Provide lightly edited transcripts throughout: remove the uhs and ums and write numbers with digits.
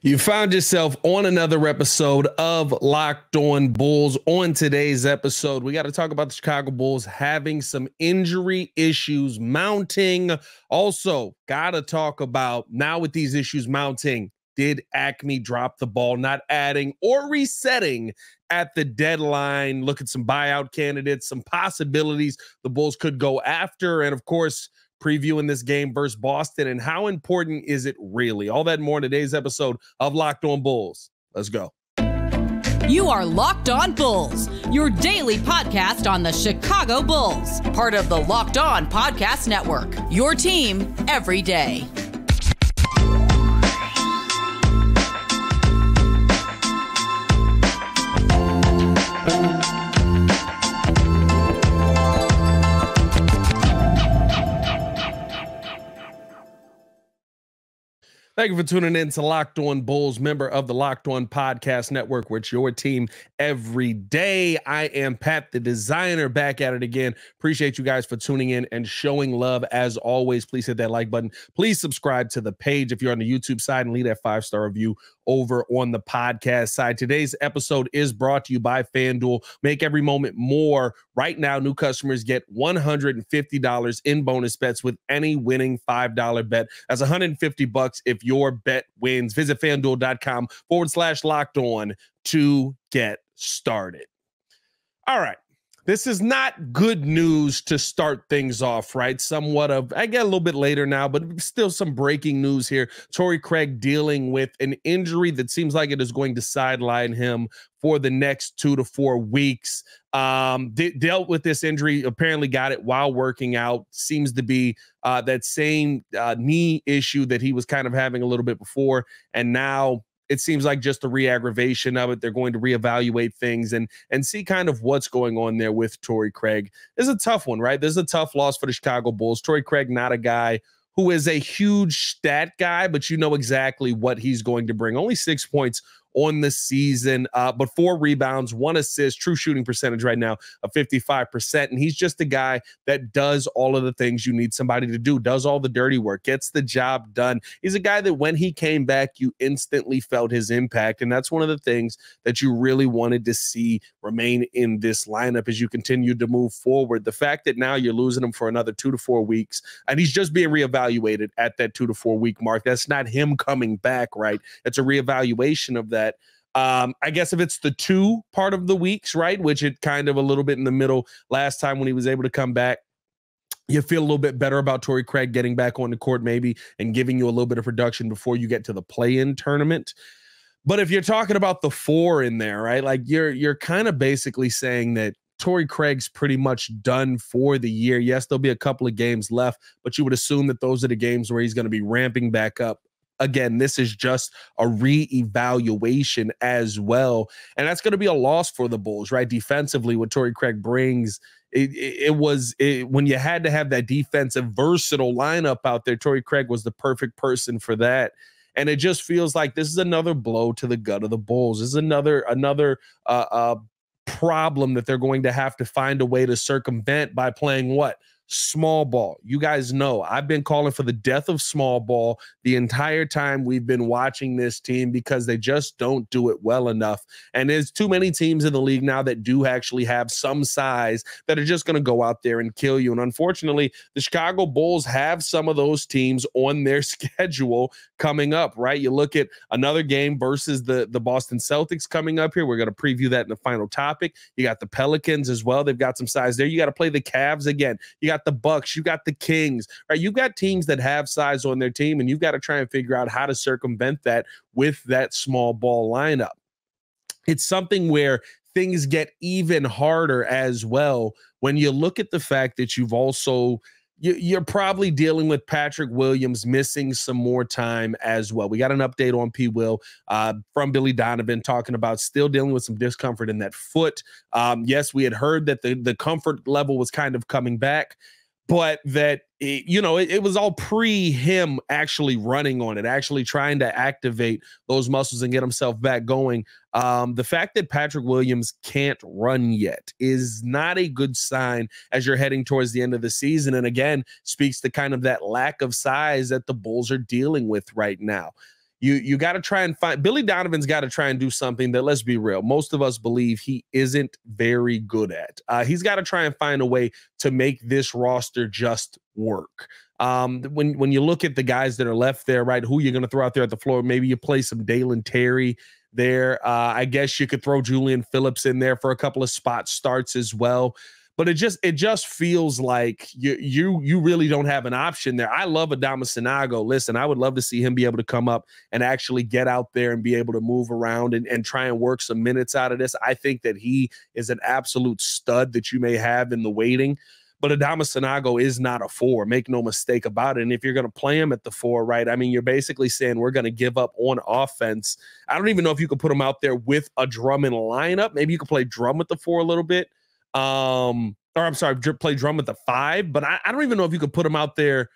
You found yourself on another episode of Locked On Bulls. On today's episode, we got to talk about the Chicago Bulls having some injury issues mounting. Also, got to talk about, now with these issues mounting, did AKME drop the ball, not adding or resetting at the deadline? Look at some buyout candidates, some possibilities the Bulls could go after, and of course, previewing this game versus Boston and how important is it really? All that and more in today's episode of Locked On Bulls. Let's go. You are Locked On Bulls, your daily podcast on the Chicago Bulls, part of the Locked On Podcast Network, your team every day. Thank you for tuning in to Locked On Bulls, member of the Locked On Podcast Network, where it's your team every day. I am Pat, the designer, back at it again. Appreciate you guys for tuning in and showing love. As always, please hit that like button. Please subscribe to the page if you're on the YouTube side and leave that 5-star review over on the podcast side. Today's episode is brought to you by FanDuel. Make every moment more. Right now, new customers get $150 in bonus bets with any winning $5 bet. That's $150 if your bet wins. Visit FanDuel.com/locked on to get started. All right. This is not good news to start things off, right? Somewhat of, I get a little bit later now, but still some breaking news here. Torrey Craig dealing with an injury that seems like it is going to sideline him for the next 2 to 4 weeks. Dealt with this injury, apparently got it while working out. Seems to be that same knee issue that he was kind of having a little bit before. And now it seems like just a re-aggravation of it. They're going to reevaluate things and see kind of what's going on there with Torrey Craig. It's a tough one, right? This is a tough loss for the Chicago Bulls. Torrey Craig, not a guy who is a huge stat guy, but you know exactly what he's going to bring. Only 6 points on the season, but 4 rebounds, 1 assist, true shooting percentage right now of 55%. And he's just a guy that does all of the things you need somebody to do, does all the dirty work, gets the job done. He's a guy that when he came back, you instantly felt his impact. And that's one of the things that you really wanted to see remain in this lineup as you continue to move forward. The fact that now you're losing him for another 2 to 4 weeks, and he's just being reevaluated at that 2 to 4 week mark. That's not him coming back, right? It's a reevaluation of that. I guess if it's the 2 part of the weeks, right, which it kind of a little bit in the middle last time when he was able to come back, you feel a little bit better about Torrey Craig getting back on the court maybe and giving you a little bit of production before you get to the play-in tournament. But if you're talking about the 4 in there, right, like you're kind of basically saying that Torrey Craig's pretty much done for the year. Yes, there'll be a couple of games left, but you would assume that those are the games where he's going to be ramping back up. Again, this is just a reevaluation as well. And that's going to be a loss for the Bulls, right? Defensively, what Torrey Craig brings, when you had to have that defensive versatile lineup out there, Torrey Craig was the perfect person for that. And it just feels like this is another blow to the gut of the Bulls. This is another problem that they're going to have to find a way to circumvent by playing what? Small ball. You guys know I've been calling for the death of small ball the entire time we've been watching this team because they just don't do it well enough. And there's too many teams in the league now that do actually have some size that are just going to go out there and kill you. And unfortunately, the Chicago Bulls have some of those teams on their schedule coming up, right? You look at another game versus the Boston Celtics coming up here. We're going to preview that in the final topic. You got the Pelicans as well. They've got some size there. You got to play the Cavs again. You got the Bucks, you got the Kings, right? You've got teams that have size on their team, and you've got to try and figure out how to circumvent that with that small ball lineup. It's something where things get even harder as well when you look at the fact that you're probably dealing with Patrick Williams missing some more time as well. We got an update on P. Will from Billy Donovan talking about still dealing with some discomfort in that foot. Yes, we had heard that the comfort level was kind of coming back, but that, it was all pre him actually running on it, actually trying to activate those muscles and get himself back going. The fact that Patrick Williams can't run yet is not a good sign as you're heading towards the end of the season. And again, speaks to kind of that lack of size that the Bulls are dealing with right now. you got to try and find Billy Donovan's got to try and do something that, let's be real, most of us believe he isn't very good at. He's got to try and find a way to make this roster just work. When you look at the guys that are left there, right, who you're going to throw out there at the floor, maybe you play some Dalen Terry there. I guess you could throw Julian Phillips in there for a couple of spot starts as well. But it just feels like you really don't have an option there. I love Adama Sinago. Listen, I would love to see him be able to come up and actually get out there and be able to move around and try and work some minutes out of this. I think that he is an absolute stud that you may have in the waiting. But Adama Sinago is not a 4. Make no mistake about it. And if you're going to play him at the 4, right, I mean, you're basically saying we're going to give up on offense. I don't even know if you could put him out there with a Drummond lineup. Maybe you could play Drum at the 4 a little bit. Or I'm sorry, play Drum at the 5. But I don't even know if you could put him out there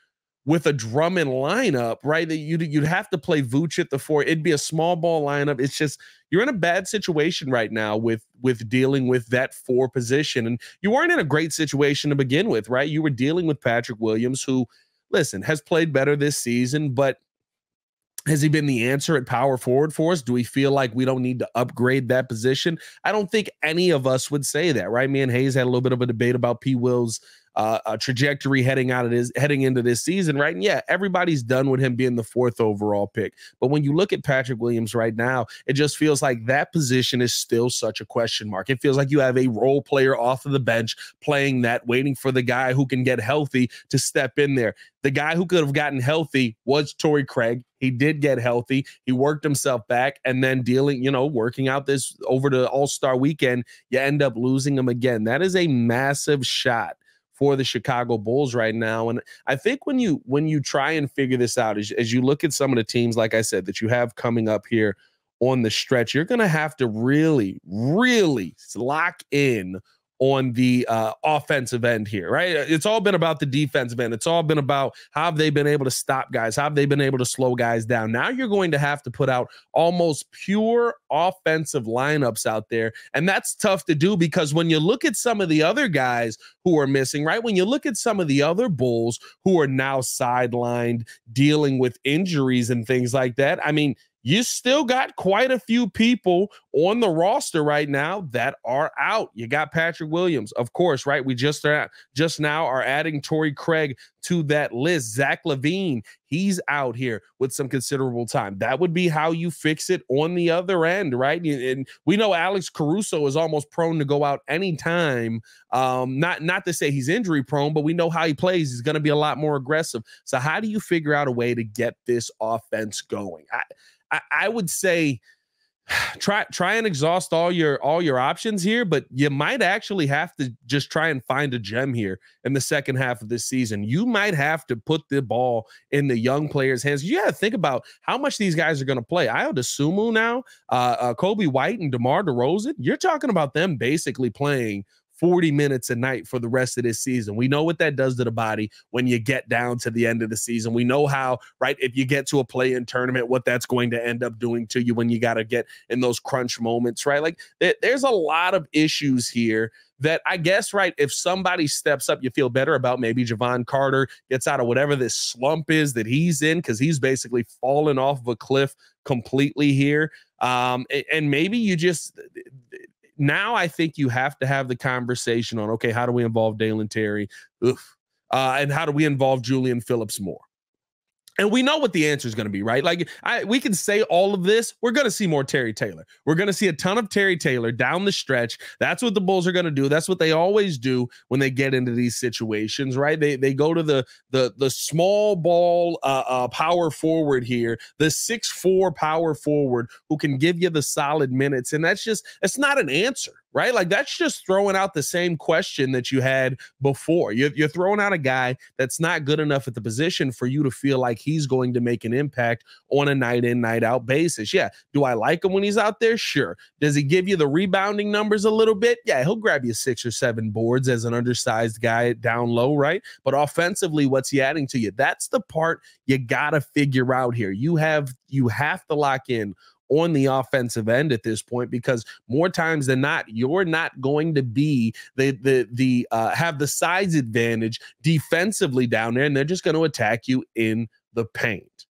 with a Drummond lineup, right? That you'd have to play Vooch at the 4. It'd be a small ball lineup. It's just you're in a bad situation right now with dealing with that 4 position. And you weren't in a great situation to begin with, right? You were dealing with Patrick Williams, who, listen, has played better this season, but has he been the answer at power forward for us? Do we feel like we don't need to upgrade that position? I don't think any of us would say that, right? Me and Hayes had a little bit of a debate about P. Will's trajectory heading into this season, right? And yeah, everybody's done with him being the 4th overall pick. But when you look at Patrick Williams right now, it just feels like that position is still such a question mark. It feels like you have a role player off of the bench playing that, waiting for the guy who can get healthy to step in there. The guy who could have gotten healthy was Torrey Craig. He did get healthy. He worked himself back, and then working out this over the All-Star weekend, you end up losing him again. That is a massive shot for the Chicago Bulls right now. And I think when you try and figure this out, as you look at some of the teams, like I said, that you have coming up here on the stretch, you're going to have to really, really lock in on the offensive end here, right? It's all been about the defensive end. It's all been about how have they been able to stop guys? How have they been able to slow guys down? Now you're going to have to put out almost pure offensive lineups out there. And that's tough to do because when you look at some of the other guys who are missing, right? When you look at some of the other Bulls who are now sidelined, dealing with injuries and things like that, I mean, you still got quite a few people on the roster right now that are out. You got Patrick Williams, of course, right? We just now are adding Torrey Craig to that list. Zach LaVine, he's out here with some considerable time. That would be how you fix it on the other end, right? And we know Alex Caruso is almost prone to go out anytime. Not to say he's injury prone, but we know how he plays. He's going to be a lot more aggressive. So how do you figure out a way to get this offense going? I would say try and exhaust all your options here, but you might actually have to just try and find a gem here in the second half of this season. You might have to put the ball in the young players' hands. You got to think about how much these guys are going to play. Ayo Dosunmu now, Kobe White and DeMar DeRozan, you're talking about them basically playing 40 minutes a night for the rest of this season. We know what that does to the body when you get down to the end of the season. We know how, right, if you get to a play-in tournament, what that's going to end up doing to you when you got to get in those crunch moments, right? Like there's a lot of issues here that I guess, right, if somebody steps up, you feel better about. Maybe Javon Carter gets out of whatever this slump is that he's in, because he's basically fallen off of a cliff completely here. And maybe you just... Now I think you have to have the conversation on, okay, how do we involve Dalen Terry? And how do we involve Julian Phillips more? And we know what the answer is going to be, right? Like we can say all of this. We're going to see more Terry Taylor. We're going to see a ton of Terry Taylor down the stretch. That's what the Bulls are going to do. That's what they always do when they get into these situations, right? They go to the small ball power forward here, the 6'4" power forward who can give you the solid minutes. And it's not an answer, right? Like that's just throwing out the same question that you had before. You're throwing out a guy that's not good enough at the position for you to feel like he's going to make an impact on a night in, night out basis. Yeah. Do I like him when he's out there? Sure. Does he give you the rebounding numbers a little bit? Yeah. He'll grab you 6 or 7 boards as an undersized guy down low, right? But offensively, what's he adding to you? That's the part you got to figure out here. You have to lock in on the offensive end at this point, because more times than not, you're not going to be have the size advantage defensively down there, and they're just going to attack you in the paint.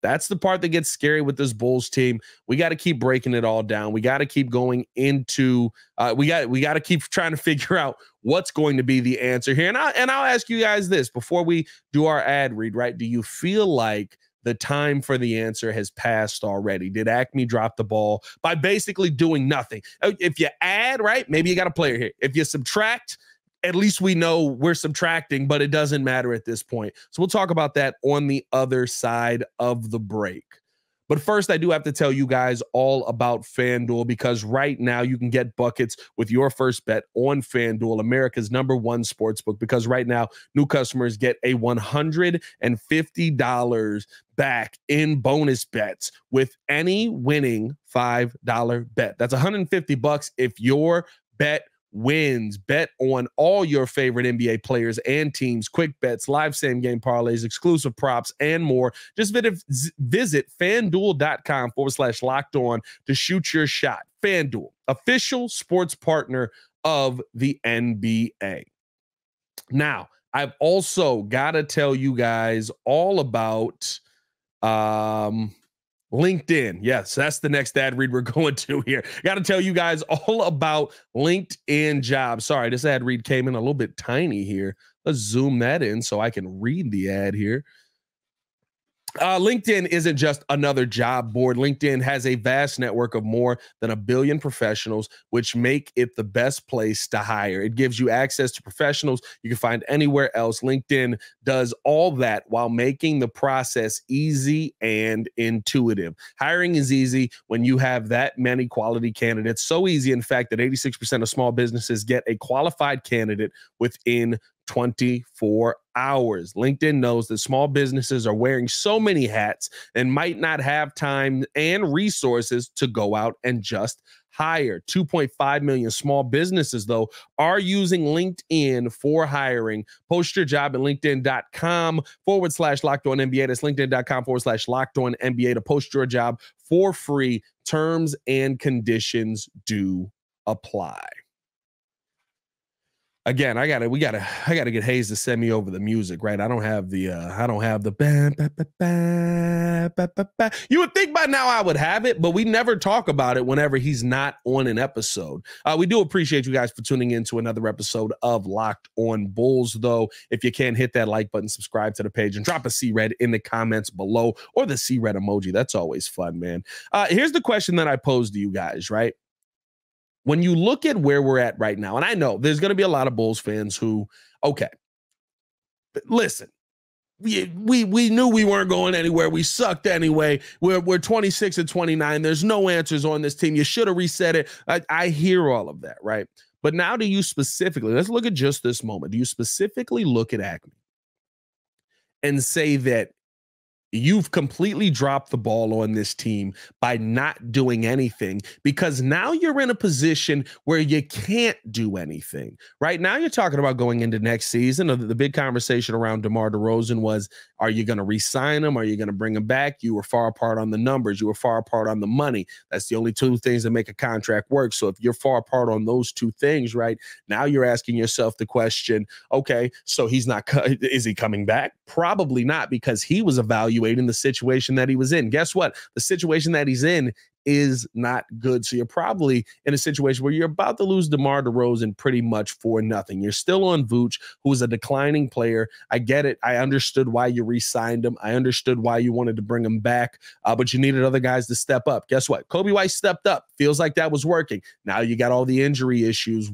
That's the part that gets scary with this Bulls team. We got to keep breaking it all down. We got to keep going into we got to keep trying to figure out what's going to be the answer here. And I'll ask you guys this before we do our ad read, right? Do you feel like the time for the answer has passed already? Did AKME drop the ball by basically doing nothing? If you add, right, maybe you got a player here. If you subtract, at least we know we're subtracting, but it doesn't matter at this point. So we'll talk about that on the other side of the break. But first, I do have to tell you guys all about FanDuel, because right now you can get buckets with your first bet on FanDuel, America's #1 sportsbook, because right now new customers get a $150 back in bonus bets with any winning $5 bet. That's $150 if your bet wins. Bet on all your favorite NBA players and teams, quick bets, live same game parlays, exclusive props, and more. Just visit FanDuel.com/locked-on to shoot your shot. FanDuel, official sports partner of the NBA. Now, I've also got to tell you guys all about LinkedIn. Yes, that's the next ad read we're going to here. Got to tell you guys all about LinkedIn Jobs. Sorry, this ad read came in a little bit tiny here. Let's zoom that in so I can read the ad here. LinkedIn isn't just another job board. LinkedIn has a vast network of more than 1 billion professionals, which make it the best place to hire. It gives you access to professionals you can find anywhere else. LinkedIn does all that while making the process easy and intuitive. Hiring is easy when you have that many quality candidates. So easy, in fact, that 86% of small businesses get a qualified candidate within 24 hours. LinkedIn knows that small businesses are wearing so many hats and might not have time and resources to go out and just hire. 2.5 million small businesses, though, are using LinkedIn for hiring. Post your job at LinkedIn.com/LockedOnNBA. That's LinkedIn.com/LockedOnNBA to post your job for free. Terms and conditions do apply. Again, we gotta get Hayes to send me over the music, right? I don't have the You would think by now I would have it, but we never talk about it whenever he's not on an episode. We do appreciate you guys for tuning in to another episode of Locked On Bulls, though. If you can, hit that like button, subscribe to the page, and drop a C-Red in the comments below, or the C-Red emoji. That's always fun, man. Here's the question that I posed to you guys, right? When you look at where we're at right now, and I know there's going to be a lot of Bulls fans who, okay, listen, we knew we weren't going anywhere. We sucked anyway. We're 26-29. There's no answers on this team. You should have reset it. I hear all of that, right? But now do you specifically, let's look at just this moment. Do you specifically look at AKME and say that you've completely dropped the ball on this team by not doing anything, because now you're in a position where you can't do anything, right? Now you're talking about going into next season. The big conversation around DeMar DeRozan was, are you going to re-sign him? Are you going to bring him back? You were far apart on the numbers. You were far apart on the money. That's the only two things that make a contract work. So if you're far apart on those two things, right, now you're asking yourself the question, okay, so is he coming back? Probably not, because he was evaluating the situation that he was in. Guess what? The situation that he's in is not good. So you're probably in a situation where you're about to lose DeMar DeRozan pretty much for nothing. You're still on Vooch, who is a declining player. I get it. I understood why you re-signed him. I understood why you wanted to bring him back, but you needed other guys to step up. Guess what? Kobe White stepped up. Feels like that was working. Now you got all the injury issues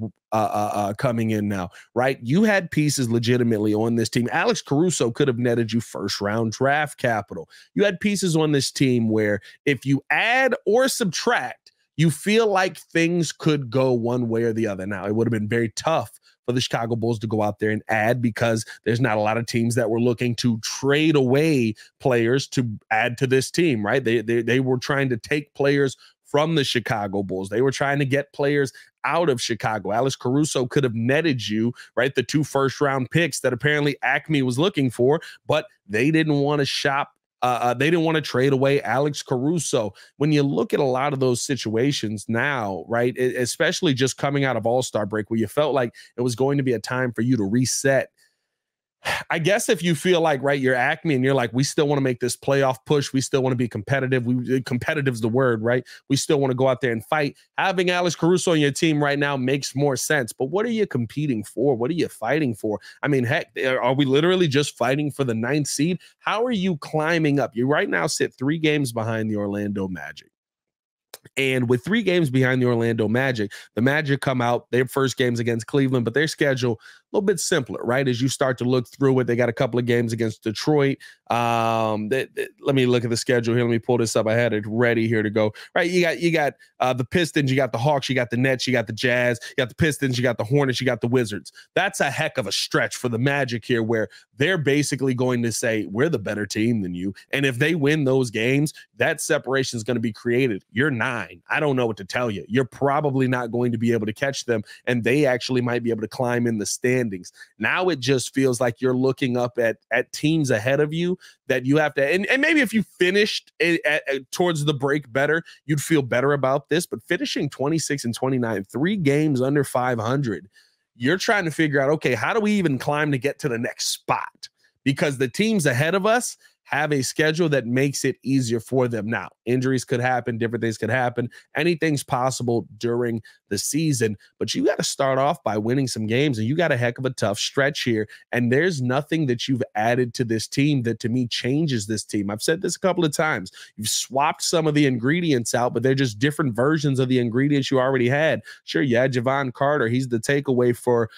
coming in now, right? You had pieces legitimately on this team. Alex Caruso could have netted you first-round draft capital. You had pieces on this team where if you add or subtract, you feel like things could go one way or the other. Now, it would have been very tough for the Chicago Bulls to go out there and add, because there's not a lot of teams that were looking to trade away players to add to this team, right? They were trying to take players from the Chicago Bulls. They were trying to get players out of Chicago. Alex Caruso could have netted you, right, the 2 first-round picks that apparently AKME was looking for, but they didn't want to shop. They didn't want to trade away Alex Caruso. When you look at a lot of those situations now, right, especially just coming out of All-Star break, where you felt like it was going to be a time for you to reset, I guess if you feel like, right, you're AKME and you're like, we still want to make this playoff push. We still want to be competitive. Competitive's the word, right? We still want to go out there and fight. Having Alex Caruso on your team right now makes more sense. But what are you competing for? What are you fighting for? I mean, heck, are we literally just fighting for the 9th seed? How are you climbing up? You right now sit 3 games behind the Orlando Magic. And with 3 games behind the Orlando Magic, the Magic come out, their first game's against Cleveland, but their schedule a little bit simpler, right? As you start to look through it, they got a couple of games against Detroit. Let me look at the schedule here. Let me pull this up. I had it ready here to go. Right, you got the Pistons, you got the Hawks, you got the Nets, you got the Jazz, you got the Pistons, you got the Hornets, you got the Wizards. That's a heck of a stretch for the Magic here, where they're basically going to say, we're the better team than you. And if they win those games, that separation is going to be created. You're 9. I don't know what to tell you. You're probably not going to be able to catch them, and they actually might be able to climb in the standings. Now it just feels like you're looking up at teams ahead of you that you have to, and maybe if you finished towards the break better, you'd feel better about this. But finishing 26 and 29, 3 games under 500, you're trying to figure out, okay, how do we even climb to get to the next spot? Because the teams ahead of us have a schedule that makes it easier for them. Now, injuries could happen, different things could happen. Anything's possible during the season, but you got to start off by winning some games, and you got a heck of a tough stretch here. And there's nothing that you've added to this team that, to me, changes this team. I've said this a couple of times. You've swapped some of the ingredients out, but they're just different versions of the ingredients you already had. Sure, you had Javon Carter. He's the takeaway for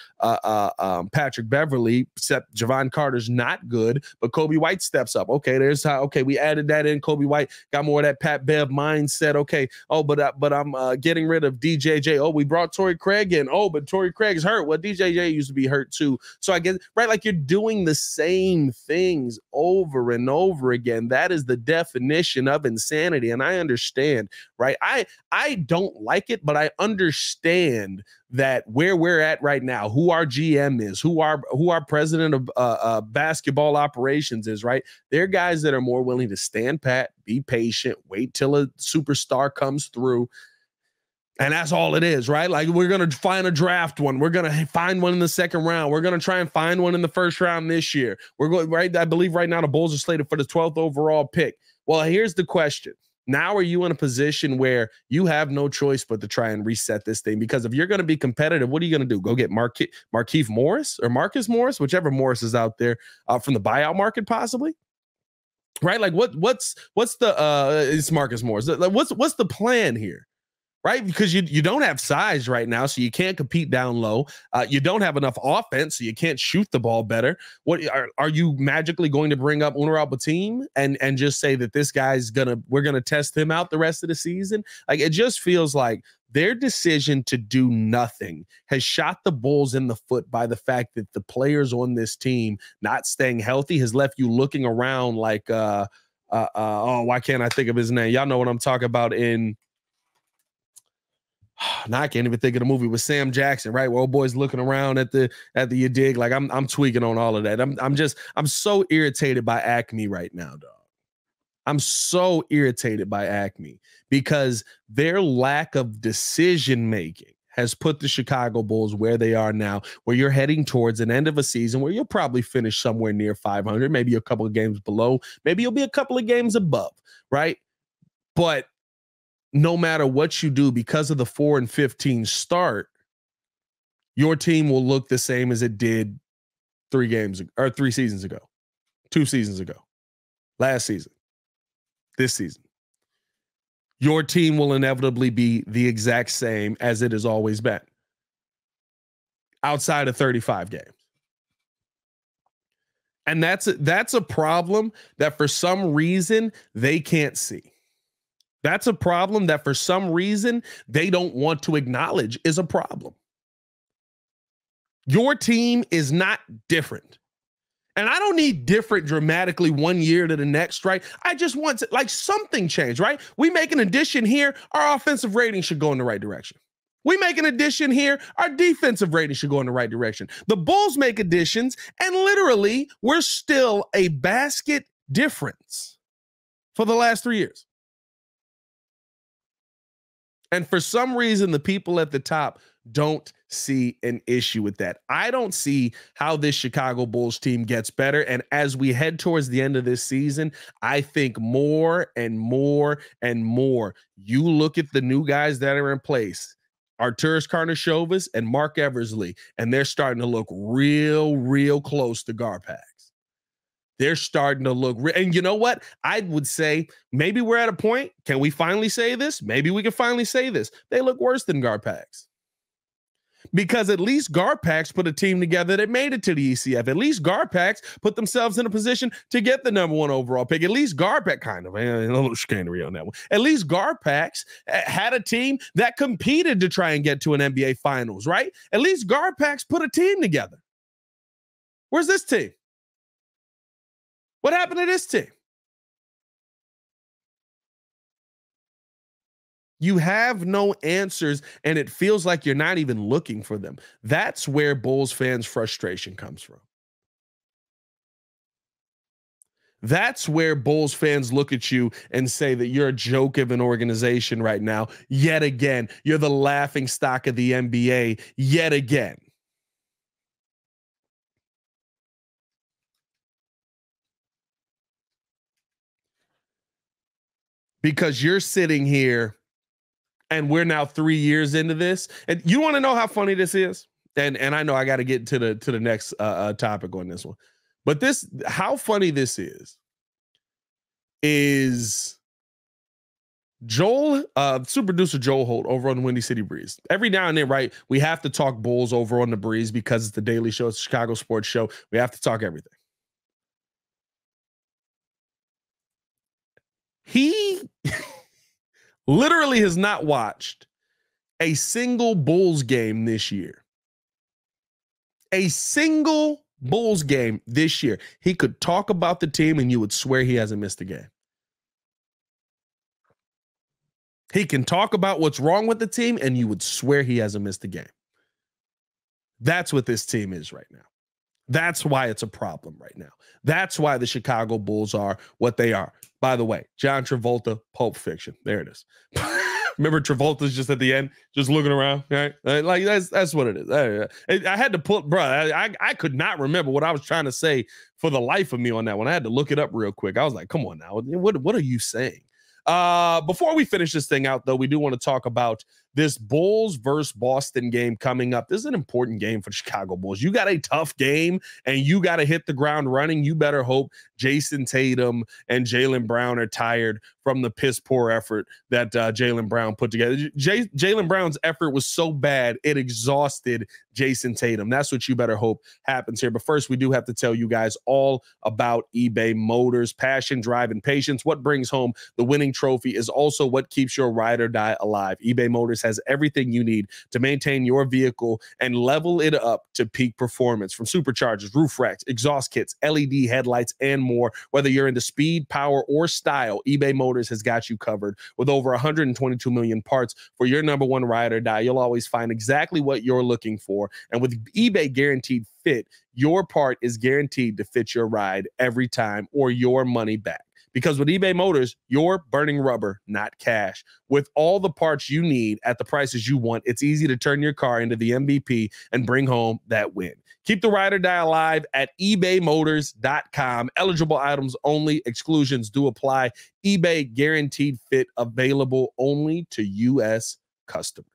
Patrick Beverly, except Javon Carter's not good, but Kobe White steps up. Okay, there's how, okay, we added that in. Kobe White got more of that Pat Bev mindset. Okay, but I'm getting rid of DJJ. Oh, we brought Torrey Craig in. Oh, but Torrey Craig's hurt. Well, DJJ used to be hurt too. So I guess, right, like you're doing the same things over and over again. That is the definition of insanity. And I understand, right? I don't like it, but I understand that where we're at right now, who our GM is, who our president of basketball operations is, right? They're guys that are more willing to stand pat, be patient, wait till a superstar comes through. And that's all it is, right? Like, we're going to find a draft one. We're going to find one in the second round. We're going to try and find one in the first round this year. We're going, right? I believe right now the Bulls are slated for the 12th overall pick. Well, here's the question. Now, are you in a position where you have no choice but to try and reset this thing? Because if you're going to be competitive, what are you going to do? Go get Markieff Morris or Marcus Morris, whichever Morris is out there from the buyout market, possibly? Right? Like, what's the it's Marcus Morris. Like, what's the plan here? Right? Because you don't have size right now, so you can't compete down low. You don't have enough offense, so you can't shoot the ball better. What are you magically going to bring up Unur Al-Batim and just say that this guy's we're gonna test him out the rest of the season? Like, it just feels like their decision to do nothing has shot the Bulls in the foot by the fact that the players on this team not staying healthy has left you looking around like oh, why can't I think of his name? Y'all know what I'm talking about in. Now I can't even think of the movie with Sam Jackson, right? Where old boy's looking around at the you dig. Like, I'm tweaking on all of that. I'm so irritated by AKME right now, dog. I'm so irritated by AKME because their lack of decision making has put the Chicago Bulls where they are now, where you're heading towards an end of a season where you'll probably finish somewhere near 500, maybe a couple of games below, maybe you'll be a couple of games above, right? But no matter what you do, because of the 4-15 start, your team will look the same as it did 3 seasons ago, 2 seasons ago, last season, this season. Your team will inevitably be the exact same as it has always been, outside of 35 games. And that's a problem that for some reason they can't see. That's a problem that for some reason they don't want to acknowledge is a problem. Your team is not different. And I don't need different dramatically one year to the next, right? I just want to, like, something change, right? We make an addition here, our offensive rating should go in the right direction. We make an addition here, our defensive rating should go in the right direction. The Bulls make additions, and literally, we're still a basket difference for the last 3 years. And for some reason, the people at the top don't see an issue with that. I don't see how this Chicago Bulls team gets better. And as we head towards the end of this season, I think more and more and more. You look at the new guys that are in place, Arturas Karnisovas and Mark Eversley, and they're starting to look real close to Garpax. They're starting to look and you know what? I would say maybe we're at a point. Can we finally say this? Maybe we can finally say this. They look worse than Garpax. Because at least Garpax put a team together that made it to the ECF. At least Garpax put themselves in a position to get the #1 overall pick. At least Garpax, kind of, a little chicanery on that one. At least Garpax had a team that competed to try and get to an NBA Finals, right? At least Garpax put a team together. Where's this team? What happened to this team? You have no answers, and it feels like you're not even looking for them. That's where Bulls fans' frustration comes from. That's where Bulls fans look at you and say that you're a joke of an organization right now. Yet again, you're the laughing stock of the NBA. Yet again. Because you're sitting here and we're now 3 years into this. And you want to know how funny this is? And I know I got to get to the next topic on this one. But how funny this is Joel, super producer Joel Holt over on the Windy City Breeze. Every now and then, right, we have to talk Bulls over on the Breeze because it's the daily show, it's the Chicago sports show. We have to talk everything. He literally has not watched a single Bulls game this year. A single Bulls game this year. He could talk about the team and you would swear he hasn't missed a game. He can talk about what's wrong with the team and you would swear he hasn't missed a game. That's what this team is right now. That's why it's a problem right now. That's why the Chicago Bulls are what they are. By the way, John Travolta, Pulp Fiction. There it is. Remember Travolta's just at the end, just looking around, right? Like that's what it is. I had to put, bro. I could not remember what I was trying to say for the life of me on that one. I had to look it up real quick. I was like, come on now, what are you saying? Before we finish this thing out, though, we do want to talk about this Bulls versus Boston game coming up. This is an important game for the Chicago Bulls. You got a tough game and you got to hit the ground running. You better hope Jason Tatum and Jaylen Brown are tired from the piss poor effort that Jaylen Brown put together. Jaylen Brown's effort was so bad, it exhausted Jason Tatum. That's what you better hope happens here. But first, we do have to tell you guys all about eBay Motors. Passion, drive, and patience. What brings home the winning trophy is also what keeps your ride or die alive. eBay Motors has everything you need to maintain your vehicle and level it up to peak performance, from superchargers, roof racks, exhaust kits, LED headlights, and more. Whether you're into speed, power, or style, eBay Motors has got you covered. With over 122 million parts for your #1 ride or die, you'll always find exactly what you're looking for. And with eBay Guaranteed Fit, your part is guaranteed to fit your ride every time or your money back. Because with eBay Motors, you're burning rubber, not cash. With all the parts you need at the prices you want, it's easy to turn your car into the MVP and bring home that win. Keep the ride or die alive at ebaymotors.com. Eligible items only. Exclusions do apply. eBay Guaranteed Fit, available only to U.S. customers.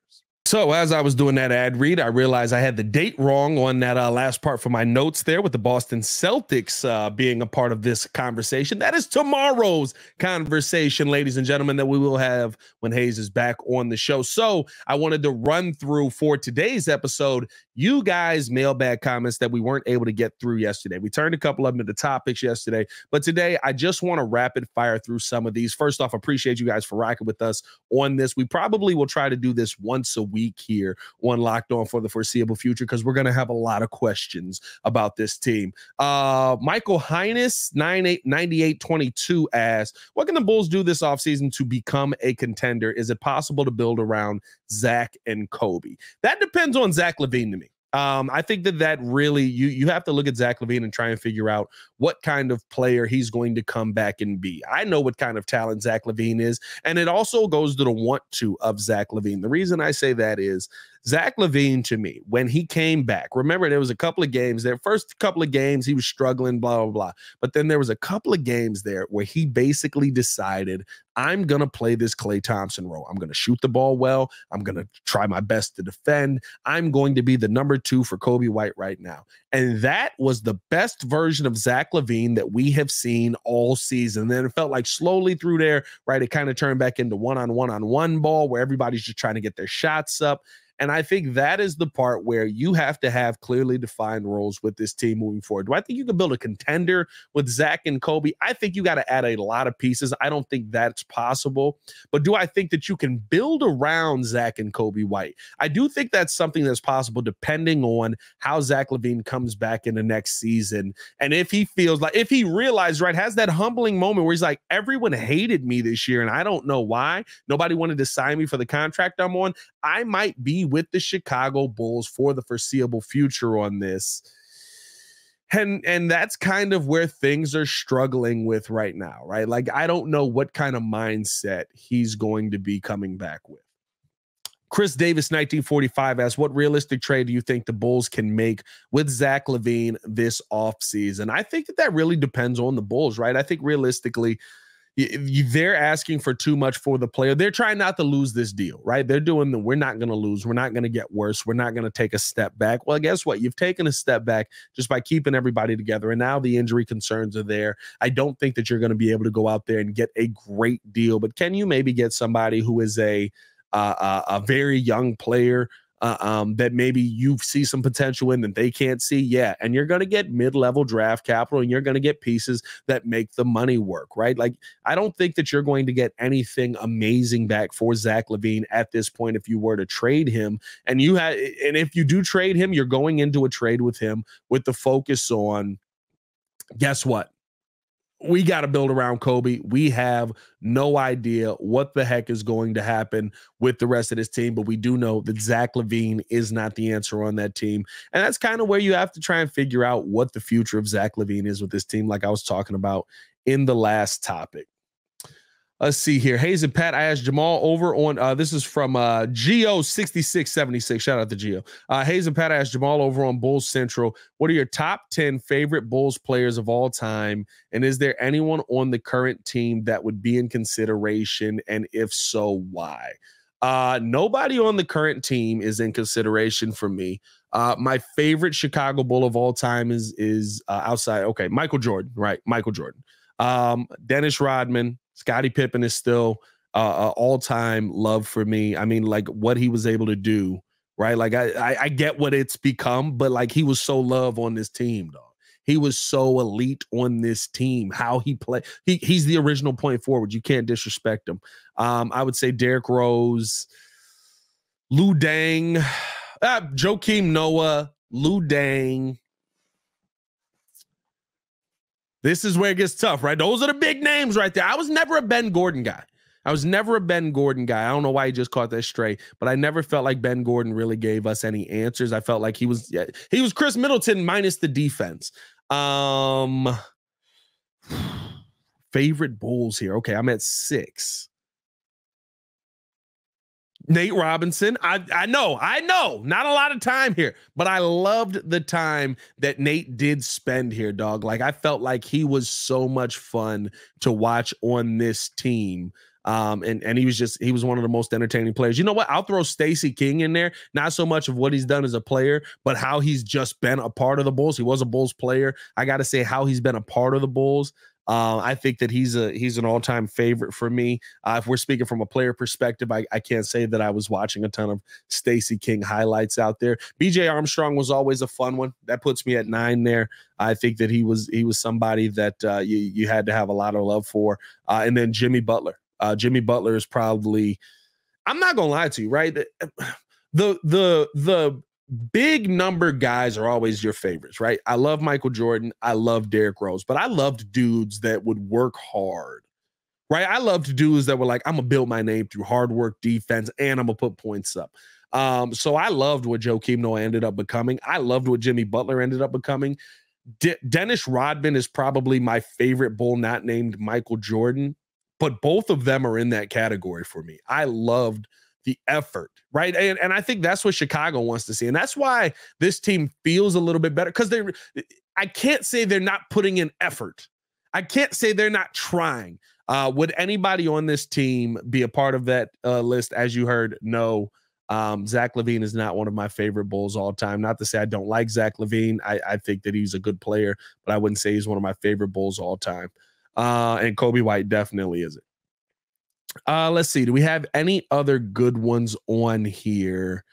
So as I was doing that ad read, I realized I had the date wrong on that last part for my notes there, with the Boston Celtics being a part of this conversation. That is tomorrow's conversation, ladies and gentlemen, that we will have when Hayes is back on the show. So I wanted to run through for today's episode you guys' mailbag comments that we weren't able to get through yesterday. We turned a couple of them into topics yesterday, but today I just want to rapid fire through some of these. First off, appreciate you guys for rocking with us on this. We probably will try to do this once a week here on Locked On for the foreseeable future, because we're going to have a lot of questions about this team. Michael Highness 9822 asks, what can the Bulls do this offseason to become a contender? Is it possible to build around Zach and Kobe? That depends on Zach LaVine to me. I think that really you have to look at Zach LaVine and try and figure out what kind of player he's going to come back and be. I know what kind of talent Zach LaVine is, and it also goes to the want to of Zach LaVine. The reason I say that is Zach LaVine, to me, when he came back, remember there was a couple of games there. First couple of games, he was struggling, blah, blah, blah. But then there was a couple of games there where he basically decided, I'm going to play this Klay Thompson role. I'm going to shoot the ball well. I'm going to try my best to defend. I'm going to be the number 2 for Kobe White right now. And that was the best version of Zach LaVine that we have seen all season. And then it felt like slowly through there, right, it kind of turned back into one-on-one ball where everybody's just trying to get their shots up. And I think that is the part where you have to have clearly defined roles with this team moving forward. Do I think you can build a contender with Zach and Kobe? I think you got to add a lot of pieces. I don't think that's possible. But do I think that you can build around Zach and Kobe White? I do think that's something that's possible depending on how Zach LaVine comes back in the next season. And if he feels like, if he realized, right, has that humbling moment where he's like, everyone hated me this year and I don't know why. Nobody wanted to sign me for the contract I'm on. I might be with the Chicago Bulls for the foreseeable future on this. And that's kind of where things are struggling with right now, right? Like, I don't know what kind of mindset he's going to be coming back with. Chris Davis, 1945, asks, what realistic trade do you think the Bulls can make with Zach LaVine this offseason? I think that really depends on the Bulls, right? I think realistically, they're asking for too much for the player. They're trying not to lose this deal, right? They're doing we're not going to lose. We're not going to get worse. We're not going to take a step back. Well, guess what? You've taken a step back just by keeping everybody together. And now the injury concerns are there. I don't think that you're going to be able to go out there and get a great deal, but can you maybe get somebody who is a very young player that maybe you see some potential in that they can't see? Yeah. And you're going to get mid-level draft capital and you're going to get pieces that make the money work, right? Like, I don't think that you're going to get anything amazing back for Zach LaVine at this point if you were to trade him. And if you do trade him, you're going into a trade with him with the focus on, guess what? We got to build around Kobe. We have no idea what the heck is going to happen with the rest of this team, but we do know that Zach LaVine is not the answer on that team. And that's kind of where you have to try and figure out what the future of Zach LaVine is with this team, like I was talking about in the last topic. Let's see here. Hayes and Pat, I asked Jamal over on, this is from Geo6676. Shout out to Geo. Hayes and Pat, I asked Jamal over on Bulls Central, what are your top 10 favorite Bulls players of all time? And is there anyone on the current team that would be in consideration? And if so, why? Nobody on the current team is in consideration for me. My favorite Chicago Bull of all time is outside. Okay, Michael Jordan, right? Michael Jordan. Dennis Rodman. Scottie Pippen is still all-time love for me. I mean, like, what he was able to do, right? Like, I get what it's become, but like, he was so loved on this team, dog. He was so elite on this team. How he played, he's the original point forward. You can't disrespect him. I would say Derrick Rose, Lou Dang, Joakim Noah, Lou Dang. This is where it gets tough, right? Those are the big names right there. I was never a Ben Gordon guy. I don't know why he just caught that stray, but I never felt like Ben Gordon really gave us any answers. I felt like he was Chris Middleton minus the defense. Favorite Bulls here. Okay, I'm at 6. Nate Robinson. I know, not a lot of time here, but I loved the time that Nate did spend here, dog. Like, I felt like he was so much fun to watch on this team. And he was one of the most entertaining players. You know what? I'll throw Stacey King in there. Not so much of what he's done as a player, but how he's just been a part of the Bulls. He was a Bulls player. I got to say how he's been a part of the Bulls. I think that he's an all-time favorite for me. If we're speaking from a player perspective, I can't say that I was watching a ton of Stacey King highlights out there. BJ Armstrong was always a fun one. That puts me at 9 there. I think that he was somebody that you had to have a lot of love for. And then Jimmy Butler. Jimmy Butler is probably, I'm not gonna lie to you, right? The big number guys are always your favorites, right? I love Michael Jordan. I love Derrick Rose, but I loved dudes that would work hard, right? I loved dudes that were like, I'm going to build my name through hard work, defense, and I'm going to put points up. So I loved what Joakim Noah ended up becoming. I loved what Jimmy Butler ended up becoming. Dennis Rodman is probably my favorite Bull not named Michael Jordan, but both of them are in that category for me. I loved the effort, right? And I think that's what Chicago wants to see. And that's why this team feels a little bit better, because I can't say they're not putting in effort. I can't say they're not trying. Would anybody on this team be a part of that list? As you heard, no. Zach LaVine is not one of my favorite Bulls all time. Not to say I don't like Zach LaVine. I think that he's a good player, but I wouldn't say he's one of my favorite Bulls all time. And Kobe White definitely isn't. Let's see. Do we have any other good ones on here?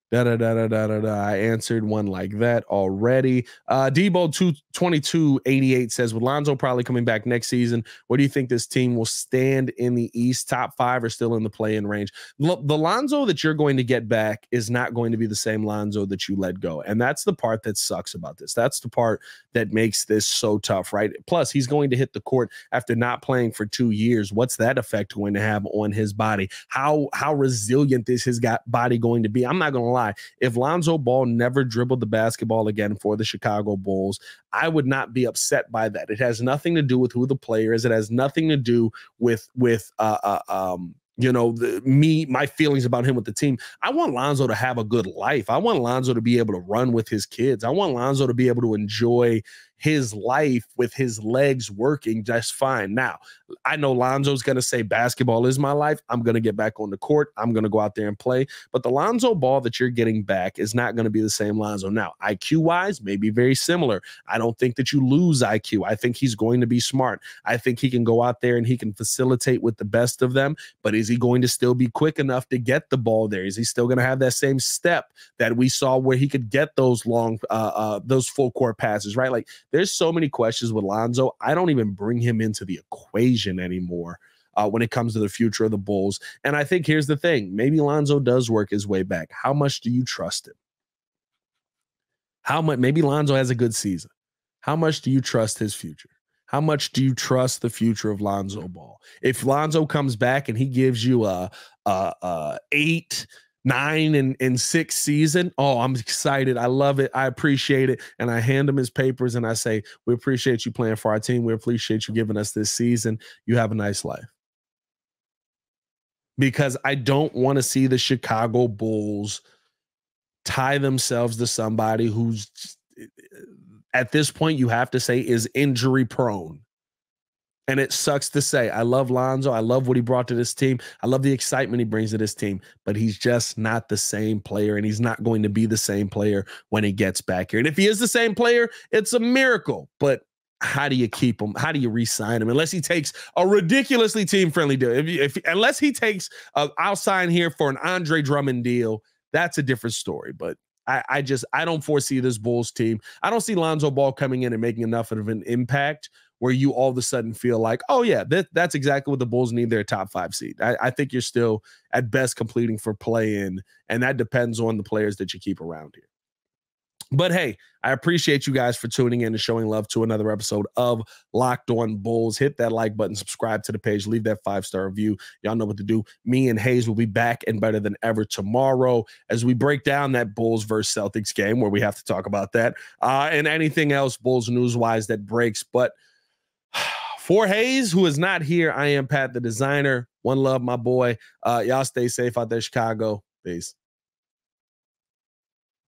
I answered one like that already. Debo 22288 says, with Lonzo probably coming back next season, what do you think this team will stand in the East? Top 5 or still in the play-in range? The Lonzo that you're going to get back is not going to be the same Lonzo that you let go. And that's the part that sucks about this. That's the part that makes this so tough, right? Plus, he's going to hit the court after not playing for 2 years. What's that effect going to have on his body? How resilient is his body going to be? I'm not going to lie. If Lonzo Ball never dribbled the basketball again for the Chicago Bulls, I would not be upset by that. It has nothing to do with who the player is. It has nothing to do with my feelings about him with the team. I want Lonzo to have a good life. I want Lonzo to be able to run with his kids. I want Lonzo to be able to enjoy his life with his legs working just fine. Now, I know Lonzo's going to say basketball is my life. I'm going to get back on the court. I'm going to go out there and play. But the Lonzo Ball that you're getting back is not going to be the same Lonzo. Now, IQ-wise, maybe very similar. I don't think that you lose IQ. I think he's going to be smart. I think he can go out there and he can facilitate with the best of them. But is he going to still be quick enough to get the ball there? Is he still going to have that same step that we saw where he could get those long, those full court passes, right? Like, there's so many questions with Lonzo. I don't even bring him into the equation anymore when it comes to the future of the Bulls. And I think here's the thing. Maybe Lonzo does work his way back. How much do you trust him? How much? Maybe Lonzo has a good season. How much do you trust his future? How much do you trust the future of Lonzo Ball? If Lonzo comes back and he gives you a 8, 9, and 6 season, oh, I'm excited. I love it. I appreciate it. And I hand him his papers and I say, we appreciate you playing for our team. We appreciate you giving us this season. You have a nice life. Because I don't want to see the Chicago Bulls tie themselves to somebody who's, at this point, you have to say is injury prone. And it sucks to say. I love Lonzo. I love what he brought to this team. I love the excitement he brings to this team, but he's just not the same player, and he's not going to be the same player when he gets back here. And if he is the same player, it's a miracle. But how do you keep him? How do you re-sign him? Unless he takes a ridiculously team-friendly deal. Unless he takes I'll sign here for an Andre Drummond deal, that's a different story. But I don't foresee this Bulls team. I don't see Lonzo Ball coming in and making enough of an impact where you all of a sudden feel like, oh, yeah, that's exactly what the Bulls need, their top 5 seed. I think you're still, at best, completing for play-in, and that depends on the players that you keep around here. But, hey, I appreciate you guys for tuning in and showing love to another episode of Locked On Bulls. Hit that like button, subscribe to the page, leave that 5-star review. Y'all know what to do. Me and Hayes will be back and better than ever tomorrow as we break down that Bulls versus Celtics game where we have to talk about that and anything else Bulls news-wise that breaks. But for Hayes, who is not here, I am Pat the Designer. One love, my boy. Y'all stay safe out there, Chicago. Peace.